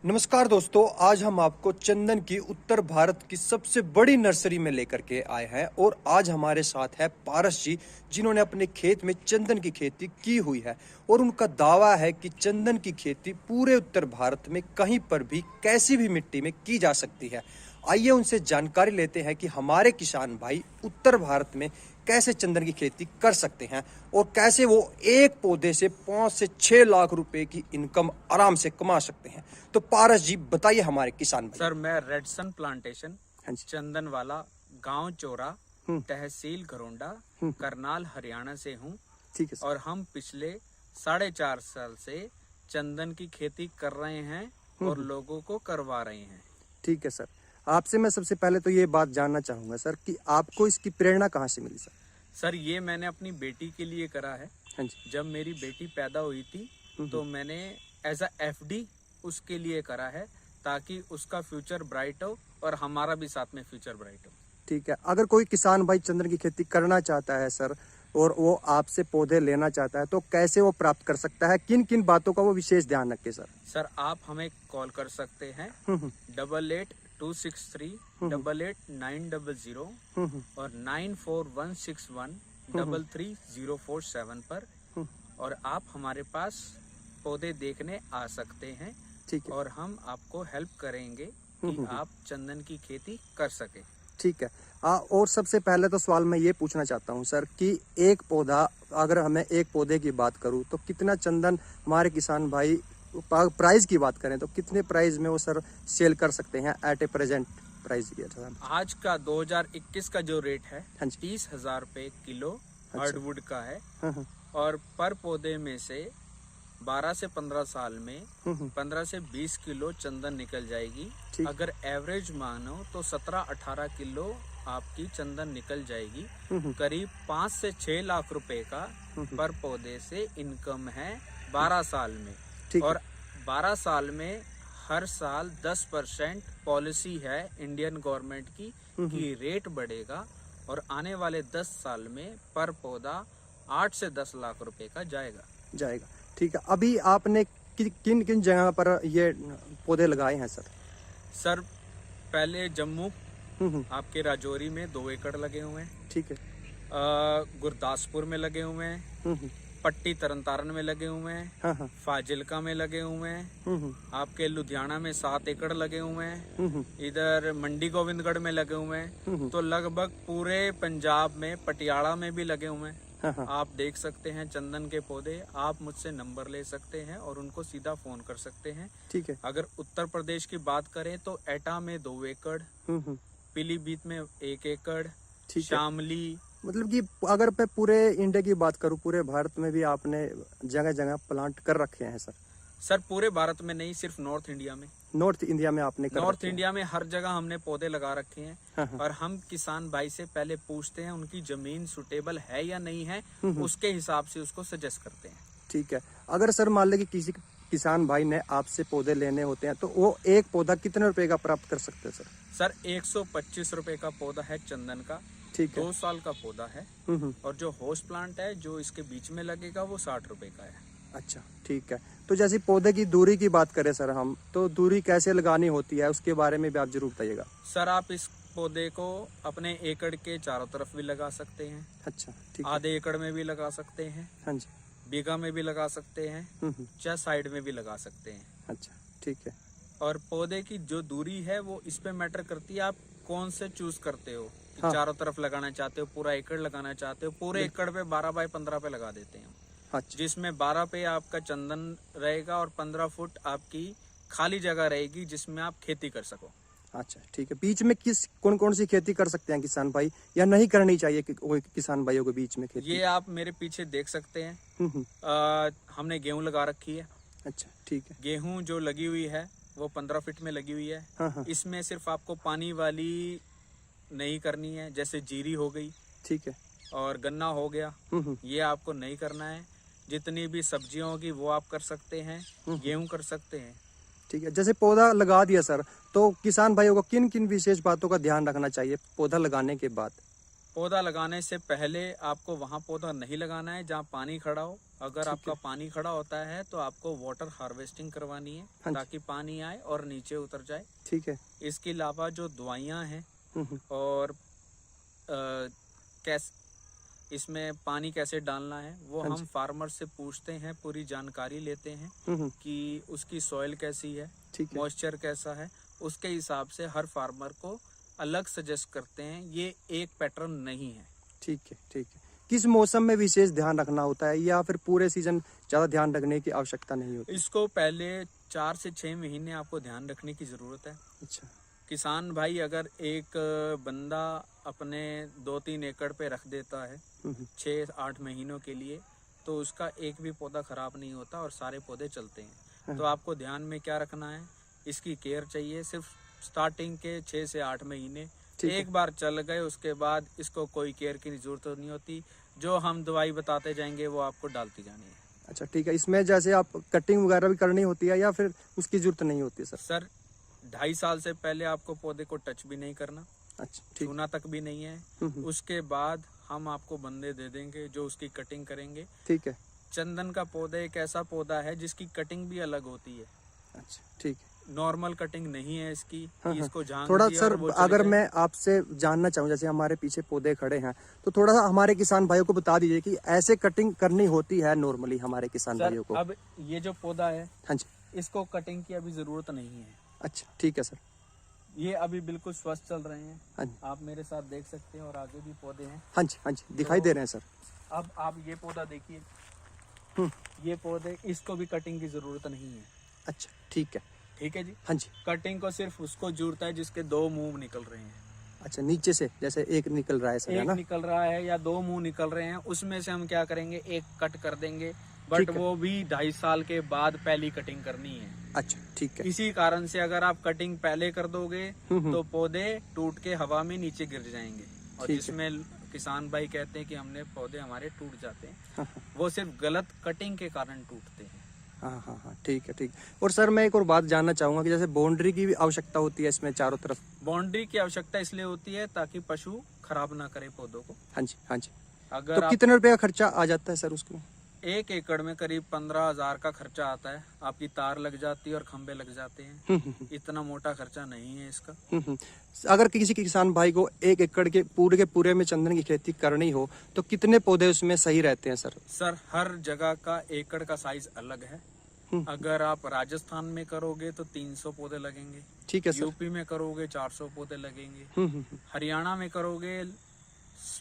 नमस्कार दोस्तों, आज हम आपको चंदन की उत्तर भारत की सबसे बड़ी नर्सरी में लेकर के आए हैं और आज हमारे साथ है पारस जी, जिन्होंने अपने खेत में चंदन की खेती की हुई है और उनका दावा है कि चंदन की खेती पूरे उत्तर भारत में कहीं पर भी कैसी भी मिट्टी में की जा सकती है। आइए उनसे जानकारी लेते हैं कि हमारे किसान भाई उत्तर भारत में कैसे चंदन की खेती कर सकते हैं और कैसे वो एक पौधे से 5 से 6 लाख रुपए की इनकम आराम से कमा सकते हैं। तो पारस जी बताइए हमारे किसान भाई। सर, मैं रेडसन प्लांटेशन हाँ जी। चंदन वाला गांव चोरा हम्म। तहसील घरोंडा करनाल हरियाणा से हूं। ठीक है सर। और हम पिछले 4.5 साल से चंदन की खेती कर रहे हैं और लोगों को करवा रहे हैं। ठीक है सर, आपसे मैं सबसे पहले तो ये बात जानना चाहूंगा सर कि आपको इसकी प्रेरणा कहाँ से मिली सर? सर, ये मैंने अपनी बेटी के लिए करा है। हाँ जी। जब मेरी बेटी पैदा हुई थी तो मैंने एज अ एफडी उसके लिए करा है, ताकि उसका फ्यूचर ब्राइट हो और हमारा भी साथ में फ्यूचर ब्राइट हो। ठीक है, अगर कोई किसान भाई चंदन की खेती करना चाहता है सर और वो आपसे पौधे लेना चाहता है तो कैसे वो प्राप्त कर सकता है, किन किन बातों का वो विशेष ध्यान रखे सर? सर, आप हमें कॉल कर सकते हैं 8826388900 और 9416133047 पर। और आप हमारे पास पौधे देखने आ सकते हैं। ठीक है। और हम आपको हेल्प करेंगे कि आप चंदन की खेती कर सके। ठीक है। और सबसे पहले तो सवाल मैं ये पूछना चाहता हूँ सर कि एक पौधा, अगर हमें एक पौधे की बात करूँ तो कितना चंदन हमारे किसान भाई, प्राइस की बात करें तो कितने प्राइस में वो सर सेल कर सकते हैं एट ए प्रेजेंट प्राइस? आज का 2021 का जो रेट है हाँ जी। 30,000 रुपए किलो अच्छा। हार्डवुड का है। हाँ। और पर पौधे में से 12 से 15 साल में 15 से 20 किलो चंदन निकल जाएगी। ठीक। अगर एवरेज मानो तो 17-18 किलो आपकी चंदन निकल जाएगी। करीब 5 से 6 लाख रुपए का पर पौधे से इनकम है 12 साल में। ठीक। और 12 साल में हर साल 10% पॉलिसी है इंडियन गवर्नमेंट की कि रेट बढ़ेगा और आने वाले 10 साल में पर पौधा 8 से 10 लाख रुपए का जाएगा। ठीक है, अभी आपने किन किन जगह पर ये पौधे लगाए हैं सर? सर, पहले जम्मू आपके राजौरी में 2 एकड़ लगे हुए हैं। ठीक है। गुरदासपुर में लगे हुए हैं। पट्टी तरनतारन में लगे हुए हैं। हाँ। फाजिलका में लगे हुए हैं। आपके लुधियाना में 7 एकड़ लगे हुए हैं। इधर मंडी गोविंदगढ़ में लगे हुए हैं। तो लगभग पूरे पंजाब में पटियाला में भी लगे हुए हैं। हाँ। आप देख सकते हैं चंदन के पौधे। आप मुझसे नंबर ले सकते हैं और उनको सीधा फोन कर सकते हैं। ठीक है। अगर उत्तर प्रदेश की बात करें तो एटा में 2 एकड़, पीलीभीत में 1 एकड़, शामली, मतलब कि अगर मैं पूरे इंडिया की बात करूं, पूरे भारत में भी आपने जगह जगह प्लांट कर रखे हैं सर? सर, पूरे भारत में नहीं, सिर्फ नॉर्थ इंडिया में। नॉर्थ इंडिया में आपने कर नॉर्थ इंडिया में हर जगह हमने पौधे लगा रखे हैं। हाँ। और हम किसान भाई से पहले पूछते हैं उनकी जमीन सुटेबल है या नहीं है, उसके हिसाब से उसको सजेस्ट करते हैं। ठीक है। अगर सर मान लें कि किसी किसान भाई ने आपसे पौधे लेने होते हैं तो वो एक पौधा कितने रुपए का प्राप्त कर सकते हैं सर? सर, 125 रुपए का पौधा है चंदन का। ठीक है। 2 साल का पौधा है। और जो होस्ट प्लांट है जो इसके बीच में लगेगा वो 60 रुपए का है। अच्छा, ठीक है। तो जैसे पौधे की दूरी की बात करें सर हम, तो दूरी कैसे लगानी होती है उसके बारे में भी आप जरूर बताइएगा। सर, आप इस पौधे को अपने एकड़ के चारों तरफ भी लगा सकते हैं। अच्छा, ठीक है। आधे एकड़ में भी लगा सकते हैं। हाँ जी। बीघा में भी लगा सकते हैं। चाहे साइड में भी लगा सकते हैं। अच्छा, ठीक है। और पौधे की जो दूरी है वो इस पे मैटर करती है, आप कौन से चूज करते हो। हाँ। चारों तरफ लगाना चाहते हो, पूरा एकड़ लगाना चाहते हो, पूरे एकड़ पे 12 बाय 15 पे लगा देते हैं। अच्छा। जिसमें 12 पे आपका चंदन रहेगा और 15 फुट आपकी खाली जगह रहेगी जिसमें आप खेती कर सको। अच्छा, ठीक है। बीच में कौन कौन सी खेती कर सकते हैं किसान भाई, या नहीं करनी चाहिए किसान भाइयों के बीच में खेती? ये आप मेरे पीछे देख सकते हैं। हमने गेहूं लगा रखी है। अच्छा, ठीक है। गेहूं जो लगी हुई है वो 15 फीट में लगी हुई है। हाँ। इसमें सिर्फ आपको पानी वाली नहीं करनी है, जैसे जीरी हो गई। ठीक है। और गन्ना हो गया, ये आपको नहीं करना है। जितनी भी सब्जियां होगी वो आप कर सकते हैं। गेहूं कर सकते हैं। ठीक है। जैसे पौधा लगा दिया सर, तो किसान भाइयों को किन किन विशेष बातों का ध्यान रखना चाहिए पौधा लगाने के बाद? पौधा लगाने से पहले आपको वहां पौधा नहीं लगाना है जहाँ पानी खड़ा हो। अगर आपका पानी खड़ा होता है तो आपको वाटर हार्वेस्टिंग करवानी है, हाँ जी। ताकि पानी आए और नीचे उतर जाए। ठीक है। इसके अलावा जो दवाइयाँ हैं हम्म, और कैस इसमें पानी कैसे डालना है वो हाँ हम जी। फार्मर से पूछते हैं, पूरी जानकारी लेते हैं हम्म, कि उसकी सॉइल कैसी है, ठीक है। मॉइस्चर कैसा है। उसके हिसाब से हर फार्मर को अलग सजेस्ट करते हैं, ये एक पैटर्न नहीं है। ठीक है। ठीक है। किस मौसम में विशेष ध्यान रखना होता है या फिर पूरे सीजन ज्यादा ध्यान रखने की आवश्यकता नहीं होती? इसको पहले 4 से 6 महीने आपको ध्यान रखने की ज़रूरत है। अच्छा। किसान भाई अगर एक बंदा अपने 2-3 एकड़ पे रख देता है हम्म, 6-8 महीनों के लिए, तो उसका एक भी पौधा खराब नहीं होता और सारे पौधे चलते हैं। हाँ। तो आपको ध्यान में क्या रखना है, इसकी केयर चाहिए सिर्फ स्टार्टिंग के 6 से 8 महीने। ठीक है। एक बार चल गए उसके बाद इसको कोई केयर की जरूरत नहीं होती। जो हम दवाई बताते जाएंगे वो आपको डालती जानी है। अच्छा, ठीक है। इसमें जैसे आप कटिंग वगैरह भी करनी होती है या फिर उसकी जरूरत नहीं होती सर? सर 2.5 साल से पहले आपको पौधे को टच भी नहीं करना, अच्छा, ठीक। छूना तक भी नहीं है। हम्म, उसके बाद हम आपको बंदे दे देंगे जो उसकी कटिंग करेंगे। ठीक है। चंदन का पौधा एक ऐसा पौधा है जिसकी कटिंग भी अलग होती है, अच्छा, ठीक है। नॉर्मल कटिंग नहीं है इसकी। हाँ, हाँ। इसको झांक थोड़ा दिया सर और वो चले अगर गए। मैं आपसे जानना चाहूँ, जैसे हमारे पीछे पौधे खड़े हैं, तो थोड़ा सा हमारे किसान भाइयों को बता दीजिए कि ऐसे कटिंग करनी होती है नॉर्मली हमारे किसान सर भाइयों को? अब ये जो पौधा है हाँ जी। इसको कटिंग की अभी जरूरत नहीं है। अच्छा, ठीक है सर। ये अभी बिल्कुल स्वस्थ चल रहे हैं, हाँ जी, आप मेरे साथ देख सकते हैं, और आगे भी पौधे हैं। हाँ जी, हाँ जी, दिखाई दे रहे हैं सर। अब आप ये पौधा देखिए, हम्म, ये पौधे, इसको भी कटिंग की जरूरत नहीं है। अच्छा, ठीक है। ठीक है जी। हाँ जी। कटिंग को सिर्फ उसको जरूरत है जिसके 2 मुंह निकल रहे हैं। अच्छा, नीचे से जैसे एक निकल रहा है सर, है एक ना? निकल रहा है या 2 मुंह निकल रहे हैं, उसमें से हम क्या करेंगे, एक कट कर देंगे। बट ठीक है। वो भी 2.5 साल के बाद पहली कटिंग करनी है। अच्छा, ठीक है। इसी कारण से अगर आप कटिंग पहले कर दोगे हम्म, तो पौधे टूट के हवा में नीचे गिर जाएंगे, और ठीक है। जिसमें किसान भाई कहते हैं कि हमने पौधे हमारे टूट जाते हैं, हाँ, हाँ, वो सिर्फ गलत कटिंग के कारण टूटते हैं। हाँ, हाँ, हाँ, ठीक है, ठीक। और सर मैं एक और बात जानना चाहूंगा कि जैसे बाउंड्री की भी आवश्यकता होती है इसमें चारों तरफ? बाउंड्री की आवश्यकता इसलिए होती है ताकि पशु खराब ना करे पौधों को। हाँ जी, हाँ जी। अगर तो आप कितने रुपए का खर्चा आ जाता है सर उसको? 1 एकड़ में करीब 15,000 का खर्चा आता है। आपकी तार लग जाती है और खंबे लग जाते हैं। इतना मोटा खर्चा नहीं है इसका। अगर किसी किसान भाई को 1 एकड़ के पूरे में चंदन की खेती करनी हो तो कितने पौधे उसमें सही रहते हैं सर? सर हर जगह का एकड़ का साइज अलग है। अगर आप राजस्थान में करोगे तो 300 पौधे लगेंगे। ठीक है सर। यूपी में करोगे 400 पौधे लगेंगे। हम्म, हरियाणा में करोगे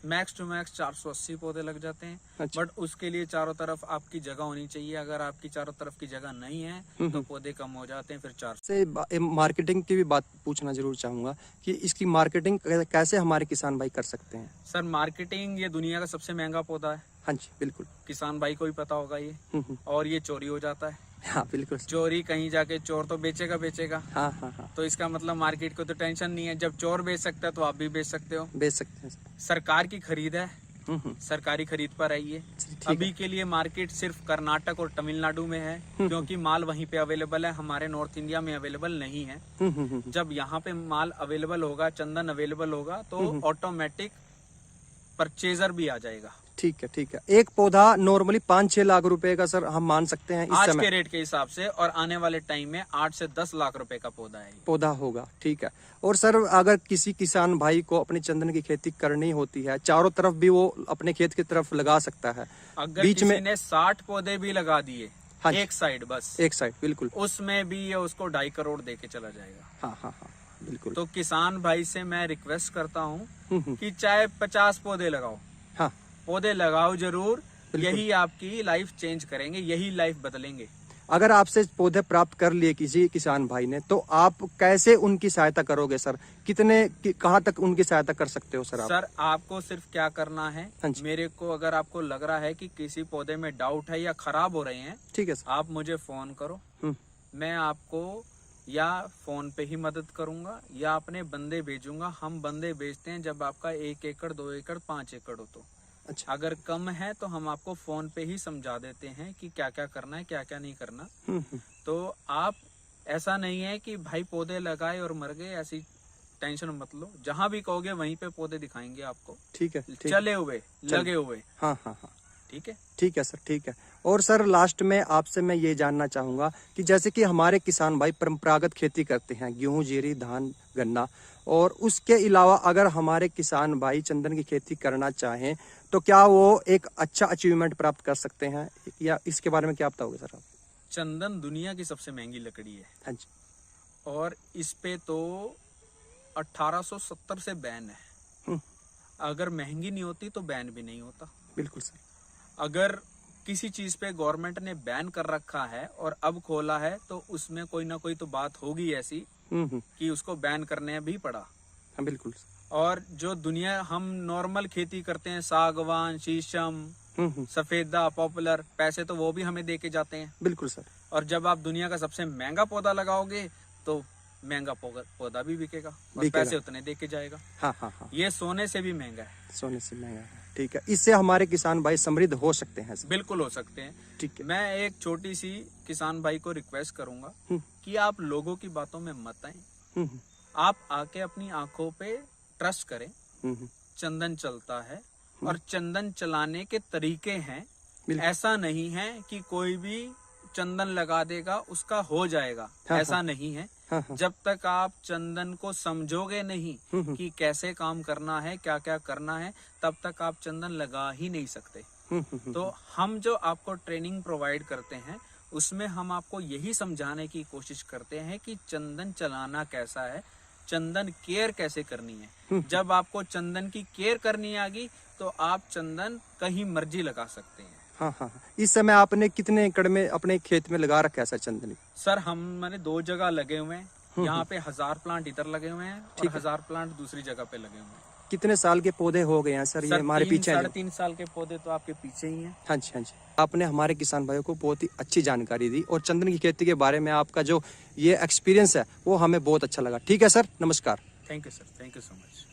मैक्स टू मैक्स 480 पौधे लग जाते हैं। अच्छा। बट उसके लिए चारों तरफ आपकी जगह होनी चाहिए। अगर आपकी चारों तरफ की जगह नहीं है तो पौधे कम हो जाते हैं, फिर 400। से मार्केटिंग की भी बात पूछना जरूर चाहूंगा कि इसकी मार्केटिंग कैसे हमारे किसान भाई कर सकते हैं? सर मार्केटिंग, ये दुनिया का सबसे महंगा पौधा है। हाँ जी, बिल्कुल। किसान भाई को भी पता होगा ये। और ये चोरी हो जाता है। हाँ, बिल्कुल। चोरी कहीं जाके चोर तो बेचेगा। हाँ, हाँ, हाँ, तो इसका मतलब मार्केट को तो टेंशन नहीं है। जब चोर बेच सकता है तो आप भी बेच सकते हो। बेच सकते हैं सर। सरकार की खरीद है, सरकारी खरीद पर आई है। ठीक है। अभी के लिए मार्केट सिर्फ कर्नाटक और तमिलनाडु में है, क्योंकि माल वहीं पे अवेलेबल है, हमारे नॉर्थ इंडिया में अवेलेबल नहीं है। जब यहाँ पे माल अवेलेबल होगा, चंदन अवेलेबल होगा, तो ऑटोमेटिक परचेजर भी आ जाएगा। ठीक है, ठीक है। एक पौधा नॉर्मली 5-6 लाख रुपए का सर हम मान सकते हैं इस आज समय के रेट के हिसाब से, और आने वाले टाइम में 8 से 10 लाख रुपए का पौधा है। पौधा होगा। ठीक है। और सर अगर किसी किसान भाई को अपनी चंदन की खेती करनी होती है, चारों तरफ भी वो अपने खेत की तरफ लगा सकता है, अगर बीच किसी में ने 60 पौधे भी लगा दिए, हाँ, एक साइड बस, एक साइड, बिल्कुल। उसमें भी ये उसको 2.5 करोड़ दे के चला जाएगा। हाँ, हाँ, हाँ, बिल्कुल। तो किसान भाई से मैं रिक्वेस्ट करता हूँ कि चाहे 50 पौधे लगाओ, हाँ, पौधे लगाओ जरूर। बिल्कुल। यही आपकी लाइफ चेंज करेंगे, यही लाइफ बदलेंगे। अगर आपसे पौधे प्राप्त कर लिए किसी किसान भाई ने, तो आप कैसे उनकी सहायता करोगे सर? कहाँ तक उनकी सहायता कर सकते हो सर आप? सर आपको सिर्फ क्या करना है, हाँ जी। मेरे को अगर आपको लग रहा है कि किसी पौधे में डाउट है या खराब हो रहे हैं, ठीक है सर। आप मुझे फोन करो। मैं आपको या फोन पे ही मदद करूंगा या अपने बंदे भेजूंगा। हम बंदे भेजते हैं जब आपका 1 एकड़ 2 एकड़ 5 एकड़ हो तो। अच्छा। अगर कम है तो हम आपको फोन पे ही समझा देते हैं कि क्या क्या करना है, क्या क्या नहीं करना। तो आप, ऐसा नहीं है कि भाई पौधे लगाए और मर गए, ऐसी टेंशन मत लो। जहाँ भी कहोगे वहीं पे पौधे दिखाएंगे आपको। ठीक है, ठीक। चले हुए, लगे हुए। हाँ, हाँ, हाँ, ठीक है। ठीक है सर, ठीक है। और सर लास्ट में आपसे मैं ये जानना चाहूँगा कि जैसे कि हमारे किसान भाई परंपरागत खेती करते हैं, गेहूं, जीरी, धान, गन्ना, और उसके अलावा अगर हमारे किसान भाई चंदन की खेती करना चाहें तो क्या वो एक अच्छा अचीवमेंट प्राप्त कर सकते हैं, या इसके बारे में क्या बताओगे सर आप? चंदन दुनिया की सबसे महंगी लकड़ी है। हाँ जी। और इस पे तो 1870 से बैन है। अगर महंगी नहीं होती तो बैन भी नहीं होता। बिल्कुल सर। अगर किसी चीज पे गवर्नमेंट ने बैन कर रखा है और अब खोला है तो उसमें कोई ना कोई तो बात होगी ऐसी कि उसको बैन करने भी पड़ा। हाँ बिल्कुल। और जो दुनिया हम नॉर्मल खेती करते हैं, सागवान, शीशम, सफेदा, पॉपुलर, पैसे तो वो भी हमें दे के जाते हैं। बिल्कुल सर। और जब आप दुनिया का सबसे महंगा पौधा लगाओगे तो महंगा पौधा भी बिकेगा और पैसे उतने दे के जाएगा। हाँ हाँ हाँ। ये सोने से भी महंगा है। सोने से महंगा है। ठीक है, इससे हमारे किसान भाई समृद्ध हो सकते हैं। बिल्कुल हो सकते हैं। ठीक है। मैं एक छोटी सी किसान भाई को रिक्वेस्ट करूंगा कि आप लोगों की बातों में मत आए। आप आके अपनी आंखों पे ट्रस्ट करें। चंदन चलता है और चंदन चलाने के तरीके हैं। ऐसा नहीं है कि कोई भी चंदन लगा देगा उसका हो जाएगा। ऐसा नहीं है। जब तक आप चंदन को समझोगे नहीं कि कैसे काम करना है, क्या क्या करना है, तब तक आप चंदन लगा ही नहीं सकते। तो हम जो आपको ट्रेनिंग प्रोवाइड करते हैं उसमें हम आपको यही समझाने की कोशिश करते हैं कि चंदन चलाना कैसा है, चंदन केयर कैसे करनी है। जब आपको चंदन की केयर करनी आ गई तो आप चंदन कहीं मर्जी लगा सकते हैं। हाँ हाँ। इस समय आपने कितने एकड़ में अपने खेत में लगा रखा है सर चंदन? सर मैंने 2 जगह लगे हुए हैं। यहाँ पे 1000 प्लांट इधर लगे हुए हैं और 1000 प्लांट दूसरी जगह पे लगे हुए हैं। कितने साल के पौधे हो गए हैं सर ये हमारे पीछे? 3.5 साल के पौधे तो आपके पीछे ही हैं। हाँ जी, हाँ जी। आपने हमारे किसान भाइयों को बहुत ही अच्छी जानकारी दी और चंदन की खेती के बारे में आपका जो ये एक्सपीरियंस है वो हमें बहुत अच्छा लगा। ठीक है सर, नमस्कार। Thank you sir, thank you so much.